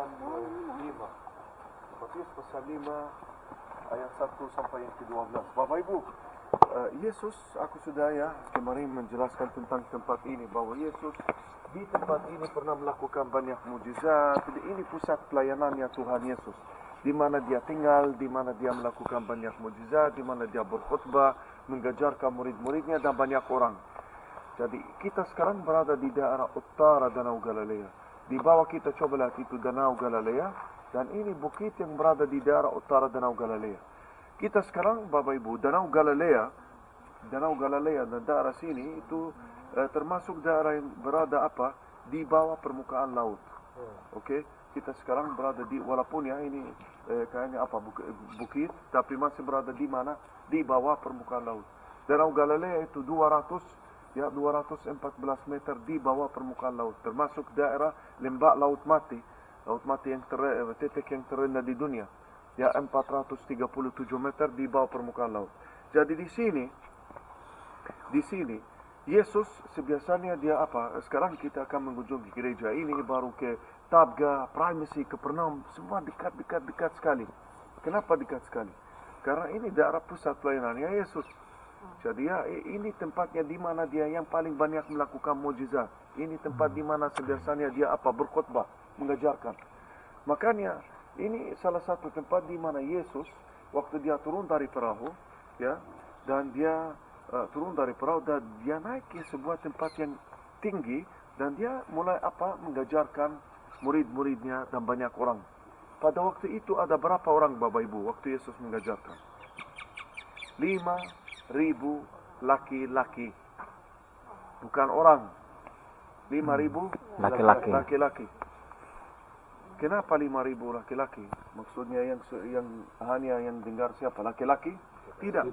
pasal 5. Matius pasal 5 ayat 1 sampai yang ke-12. Bapak Ibu, Yesus, aku sudah kemarin menjelaskan tentang tempat ini, bahwa Yesus di tempat ini pernah melakukan banyak mukjizat. Jadi ini pusat pelayanannya Tuhan Yesus, di mana dia tinggal, di mana dia melakukan banyak mukjizat, di mana dia berkhutbah, mengajarkan murid-muridnya dan banyak orang. Jadi kita sekarang berada di daerah utara Danau Galilea. Di bawah kita coba lihat itu Danau Galilea, dan ini bukit yang berada di daerah utara Danau Galilea. Kita sekarang, Bapak Ibu, Danau Galilea dan daerah sini itu termasuk daerah yang berada di bawah permukaan laut. Oke, kita sekarang berada di, walaupun ini kayaknya bukit, tapi masih berada di mana? Di bawah permukaan laut. Danau Galilea itu 214 meter di bawah permukaan laut, termasuk daerah lembah Laut Mati yang titik yang terendah di dunia. 437 meter di bawah permukaan laut. Jadi di sini Yesus sebiasanya dia sekarang kita akan mengunjungi gereja ini, baru ke Tabga, Primacy, Kapernaum, semua dekat sekali. Kenapa dekat sekali? Karena ini daerah pusat pelayanannya Yesus. Jadi ini tempatnya di mana dia yang paling banyak melakukan mukjizat. Ini tempat di mana sebiasanya dia berkhutbah, mengajarkan. Makanya ini salah satu tempat di mana Yesus waktu dia turun dari perahu, dan dia turun dari perahu dan dia naik ke sebuah tempat yang tinggi, dan dia mulai mengajarkan murid-muridnya dan banyak orang. Pada waktu itu ada berapa orang, Bapak Ibu, waktu Yesus mengajarkan? 5.000 laki-laki, bukan orang. 5.000 laki-laki. Kenapa 5.000 laki-laki? Maksudnya yang hanya yang dengar siapa? Laki-laki? Tidak.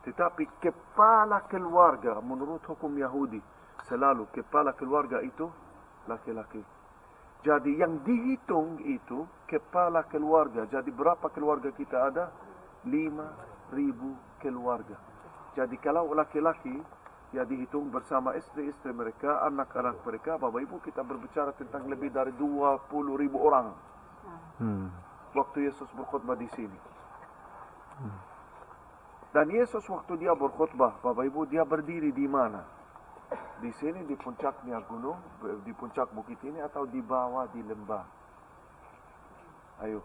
Tetapi kepala keluarga, menurut hukum Yahudi, selalu kepala keluarga itu laki-laki. Jadi yang dihitung itu kepala keluarga. Jadi berapa keluarga kita ada? 5.000 keluarga. Jadi kalau laki-laki dihitung bersama istri-istri mereka, anak-anak mereka, Bapak Ibu, kita berbicara tentang lebih dari 20.000 orang. Waktu Yesus berkhutbah di sini. Dan Yesus waktu dia berkhutbah, Bapak Ibu, dia berdiri di mana? Di sini, di puncaknya gunung, di puncak bukit ini, atau di bawah di lembah? Ayo.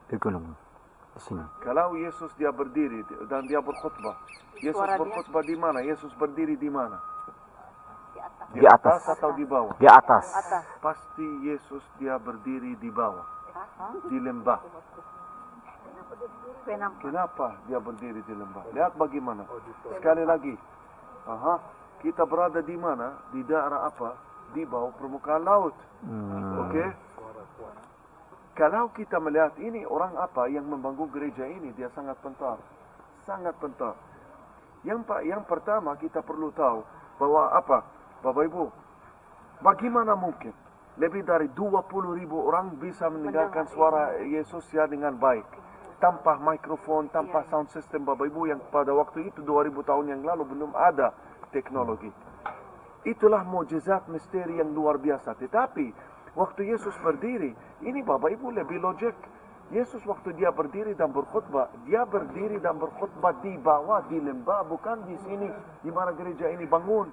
Di gunung. Sini. Kalau Yesus dia berdiri dan dia berkhutbah, Yesus berkhutbah di mana? Yesus berdiri di mana? Di atas atau di bawah? Di atas. Pasti Yesus dia berdiri di bawah, di lembah. Kenapa dia berdiri di lembah? Lihat bagaimana. Sekali lagi. Kita berada di mana? Di daerah Di bawah permukaan laut. Oke? Kalau kita melihat ini orang yang membangun gereja ini, dia sangat pintar. Sangat pintar. Yang pertama kita perlu tahu bahwa Bapak Ibu, bagaimana mungkin lebih dari 20.000 orang bisa mendengarkan suara Yesus dengan baik, tanpa mikrofon, tanpa sound system, Bapak Ibu, yang pada waktu itu 2000 tahun yang lalu belum ada teknologi. Itulah mukjizat misteri yang luar biasa. Tetapi waktu Yesus berdiri, ini Bapak Ibu lebih logik. Yesus waktu dia berdiri dan berkhutbah, dia berdiri dan berkhutbah di bawah, di lembah, bukan di sini, di mana gereja ini bangun.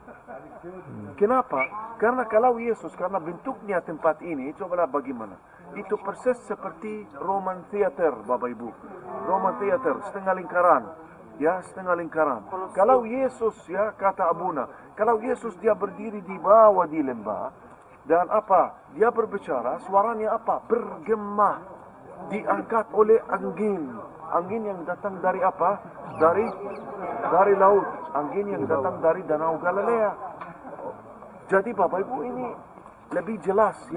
Kenapa? Karena kalau Yesus, karena bentuknya tempat ini, cobalah bagaimana. Itu persis seperti Roman Theater, Bapak Ibu. Roman Theater, setengah lingkaran. Setengah lingkaran. Kalau Yesus, kata Abuna, kalau Yesus dia berdiri di bawah di lembah, dan dia berbicara, suaranya bergema, diangkat oleh angin yang datang dari dari laut, angin yang datang dari Danau Galilea. Jadi Bapak Ibu, ini lebih jelas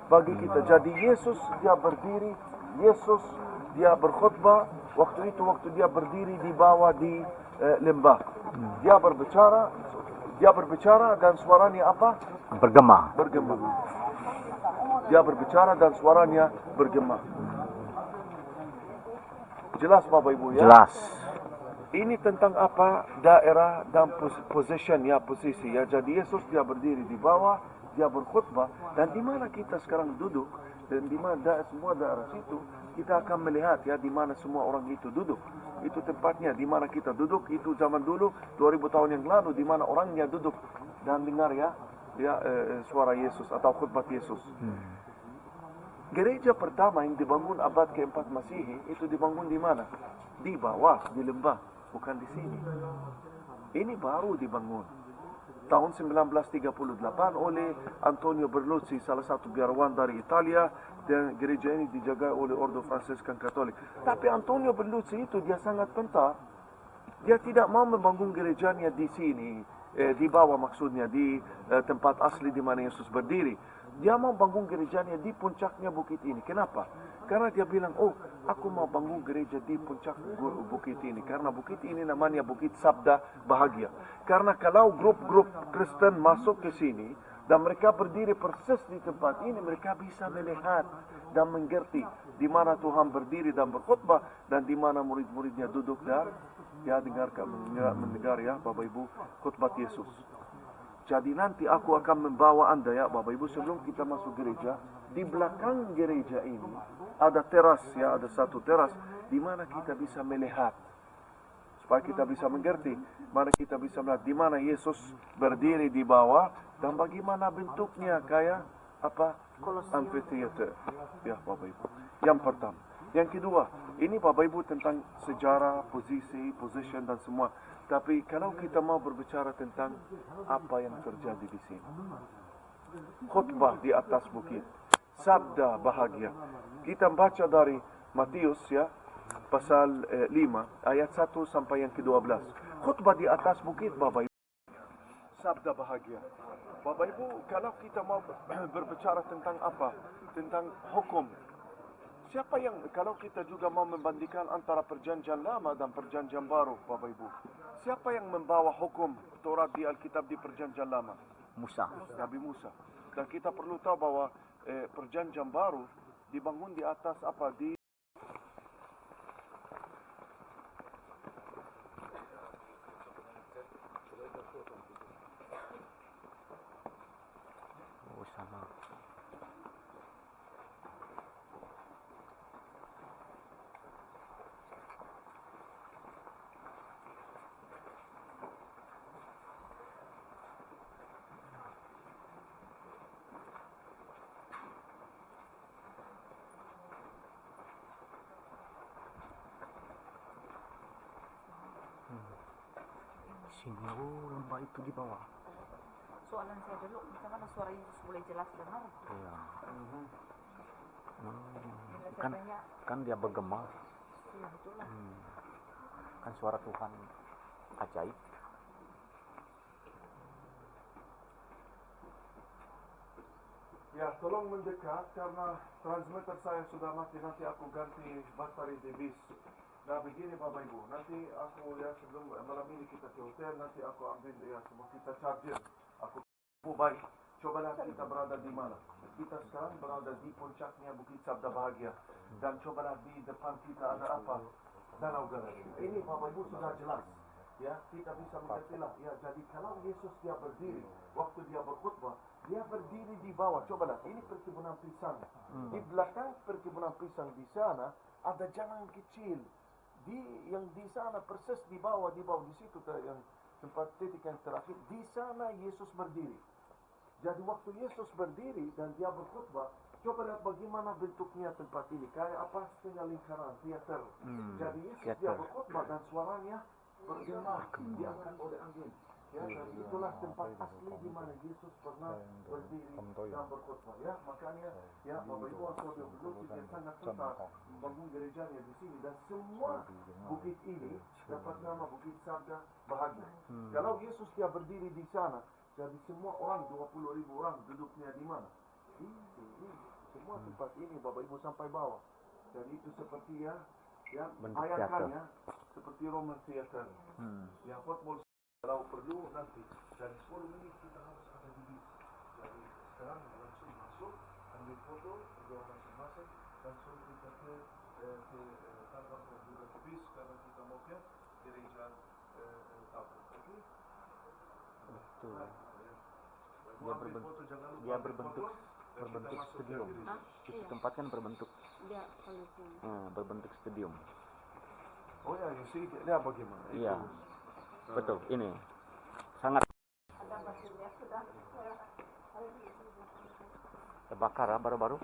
bagi kita. Jadi Yesus dia berdiri, Yesus dia berkhutbah, waktu dia berdiri di bawah di lembah. Dia berbicara dan suaranya Bergema. Dia berbicara dan suaranya bergema. Jelas Bapak Ibu Jelas. Ini tentang daerah dan position posisi Jadi Yesus dia berdiri di bawah, dia berkhutbah, dan di mana kita sekarang duduk, dan di mana semua daerah situ, kita akan melihat ya di mana semua orang itu duduk. Itu tempatnya di mana kita duduk, itu zaman dulu 2000 tahun yang lalu di mana orangnya duduk dan dengar suara Yesus atau khutbah Yesus. Gereja pertama yang dibangun abad ke-4 Masehi itu dibangun di mana? Di bawah, di lembah, bukan di sini. Ini baru dibangun tahun 1938 oleh Antonio Berluzzi, salah satu biarawan dari Italia, dan gereja ini dijaga oleh Ordo Fransiskan Katolik. Tapi Antonio Berluzzi itu dia sangat pintar. Dia tidak mau membangun gerejanya di sini, di bawah maksudnya, di tempat asli di mana Yesus berdiri. Dia mau bangun gerejanya di puncaknya bukit ini. Kenapa? Karena dia bilang, aku mau bangun gereja di puncak bukit ini. Karena bukit ini namanya Bukit Sabda Bahagia. Karena kalau grup-grup Kristen masuk ke sini, dan mereka berdiri persis di tempat ini, mereka bisa melihat dan mengerti di mana Tuhan berdiri dan berkhutbah, dan di mana murid-muridnya duduk dan dia mendengar ya Bapak Ibu khutbah Yesus. Jadi nanti aku akan membawa Anda ya Bapak Ibu, sebelum kita masuk gereja, di belakang gereja ini ada teras ya, ada satu teras di mana kita bisa melihat, supaya kita bisa mengerti, mana kita bisa melihat di mana Yesus berdiri di bawah dan bagaimana bentuknya kayak apa? Amphitheater. Ya Bapak Ibu. Yang pertama. Yang kedua, ini Bapak Ibu tentang sejarah, position dan semua. Tapi kalau kita mau berbicara tentang apa yang terjadi di sini, khutbah di atas bukit, sabda bahagia. Kita baca dari Matius ya, pasal 5 ayat 1 sampai yang ke-12. Khutbah di atas bukit Bapak Ibu, sabda bahagia. Bapak Ibu, kalau kita mau berbicara tentang apa? Tentang hukum. Siapa yang, kalau kita juga mau membandingkan antara perjanjian lama dan perjanjian baru, Bapak Ibu, siapa yang membawa hukum Taurat di Alkitab di perjanjian lama? Musa. Nabi Musa. Dan kita perlu tahu bahwa perjanjian baru dibangun di atas apa? Di Sama. Sini, lembah itu di bawah. Soalan saya dulu, macam mana suara Yesus boleh jelas dengar? Iya. Bila saya Kan, tanya, kan dia bergema. iya betul lah. Kan suara Tuhan ajaib. ya, tolong mendekat karena transmitter saya sudah mati. Nanti aku ganti bateri di bis. Nah begini Bapak Ibu, nanti aku ya sebelum malam ini kita ke hotel, nanti aku ambil ya semua kita charger. Aku baik. Cobalah kita berada di mana? Kita sekarang berada di puncaknya Bukit Sabda Bahagia. Dan cobalah di depan kita ada apa? Danau Galilea. Ini Bapak Ibu sudah jelas. Ya, kita bisa mengertilah. Ya, jadi kalau Yesus dia berdiri, waktu dia berkhutbah, dia berdiri di bawah. Cobalah, ini perkebunan pisang. Di belakang perkebunan pisang di sana ada jalan kecil. Yang di sana persis di bawah di situ yang tempat titik yang terakhir, di sana Yesus berdiri. Jadi waktu Yesus berdiri dan dia berkhutbah, coba lihat bagaimana bentuknya tempat ini. Kayak apa? Setengah lingkaran, teater. Jadi Yesus dia berkhutbah dan suaranya bergema, diangkat oleh angin. Ya, dan itulah tempat asli di mana Yesus pernah berdiri dan berkhutbah. Ya, makanya ya Bapak Ibu Saudara dulu dia sangat susah bangun gerejanya di sini, dan semua bukit ini dapat nama Bukit Sabda Bahagia. Kalau Yesus dia berdiri di sana, jadi semua orang 20.000 orang duduknya di mana? Di sini. Semua tempat ini Bapak Ibu sampai bawah. Jadi itu seperti ya bayangkannya seperti Roman Theater. Ya, football. Kalau perlu nanti dari 10 menit kita harus ada di bis. Jadi sekarang langsung masuk, ambil foto, kedua masing-masing, langsung kita ke kantor juga ke bis karena kita mau ke gereja tabung. Oke? Betul. Dia berbentuk stadium. Hah? Itu Iya. tempat kan berbentuk Dia kalau berbentuk stadium. Oh ya, you see, lihat bagaimana. Iya. Itu. Betul, ini sangat terbakar baru-baru.